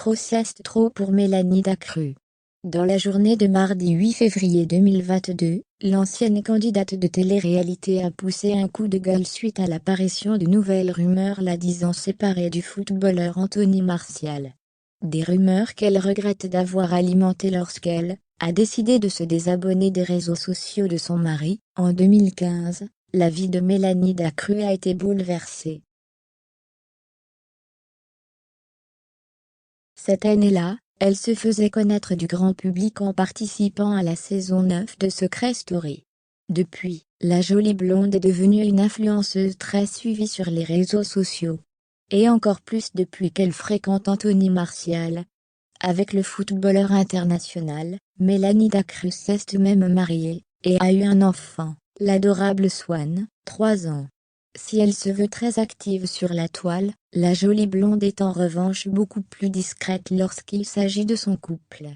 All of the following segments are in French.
grossesse trop pour Mélanie Dacreux. Dans la journée de mardi 8 février 2022, l'ancienne candidate de télé-réalité a poussé un coup de gueule suite à l'apparition de nouvelles rumeurs la disant séparée du footballeur Anthony Martial. Des rumeurs qu'elle regrette d'avoir alimentées lorsqu'elle a décidé de se désabonner des réseaux sociaux de son mari. En 2015, la vie de Mélanie Dacreux a été bouleversée. Cette année-là, elle se faisait connaître du grand public en participant à la saison 9 de Secret Story. Depuis, la jolie blonde est devenue une influenceuse très suivie sur les réseaux sociaux. Et encore plus depuis qu'elle fréquente Anthony Martial. Avec le footballeur international, Mélanie Dacreux s'est même mariée, et a eu un enfant, l'adorable Swan, 3 ans. Si elle se veut très active sur la toile, la jolie blonde est en revanche beaucoup plus discrète lorsqu'il s'agit de son couple.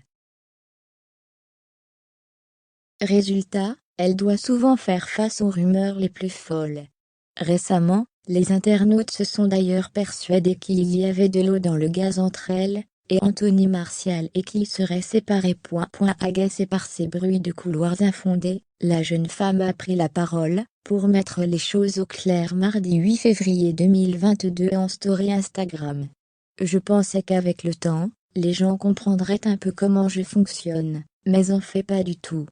Résultat, elle doit souvent faire face aux rumeurs les plus folles. Récemment, les internautes se sont d'ailleurs persuadés qu'il y avait de l'eau dans le gaz entre elle et Anthony Martial et qu'ils seraient séparés. Agacée par ces bruits de couloirs infondés, la jeune femme a pris la parole pour mettre les choses au clair mardi 8 février 2022 en story Instagram. Je pensais qu'avec le temps, les gens comprendraient un peu comment je fonctionne, mais en fait pas du tout.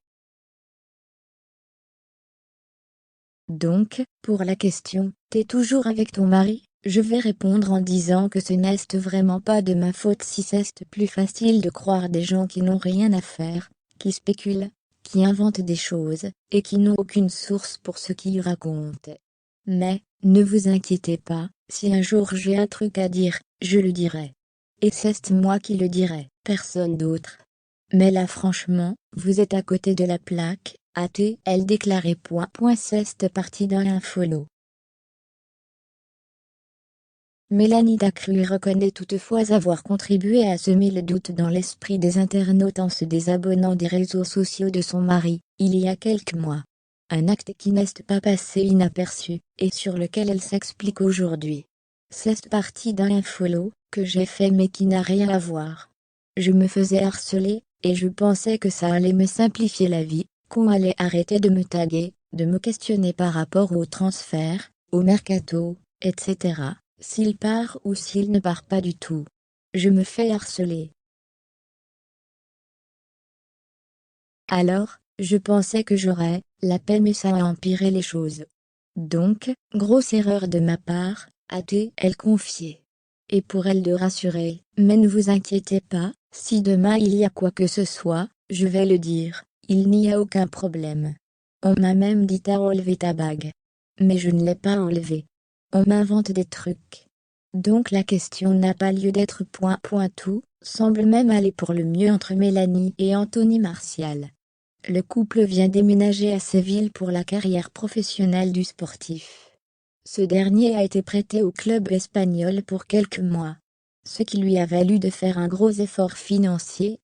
Donc, pour la question « T'es toujours avec ton mari ?» je vais répondre en disant que ce n'est vraiment pas de ma faute si c'est plus facile de croire des gens qui n'ont rien à faire, qui spéculent, qui inventent des choses, et qui n'ont aucune source pour ce qu'ils racontent. Mais, ne vous inquiétez pas, si un jour j'ai un truc à dire, je le dirai. Et c'est moi qui le dirai, personne d'autre. Mais là franchement, vous êtes à côté de la plaque, a-t-elle déclaré. C'est parti d'un infolot. Mélanie Dacreux reconnaît toutefois avoir contribué à semer le doute dans l'esprit des internautes en se désabonnant des réseaux sociaux de son mari, il y a quelques mois. Un acte qui n'est pas passé inaperçu, et sur lequel elle s'explique aujourd'hui. C'est parti d'un infolot que j'ai fait mais qui n'a rien à voir. Je me faisais harceler, et je pensais que ça allait me simplifier la vie, qu'on allait arrêter de me taguer, de me questionner par rapport au transfert, au mercato, etc. S'il part ou s'il ne part pas du tout. Je me fais harceler. Alors, je pensais que j'aurais la paix mais ça a empiré les choses. Donc, grosse erreur de ma part, a-t-elle confié. Et pour elle de rassurer, mais ne vous inquiétez pas, si demain il y a quoi que ce soit, je vais le dire, il n'y a aucun problème. On m'a même dit t'as enlevé ta bague. Mais je ne l'ai pas enlevée. On m'invente des trucs. Donc la question n'a pas lieu d'être. Tout semble même aller pour le mieux entre Mélanie et Anthony Martial. Le couple vient déménager à Séville pour la carrière professionnelle du sportif. Ce dernier a été prêté au club espagnol pour quelques mois. Ce qui lui a valu de faire un gros effort financier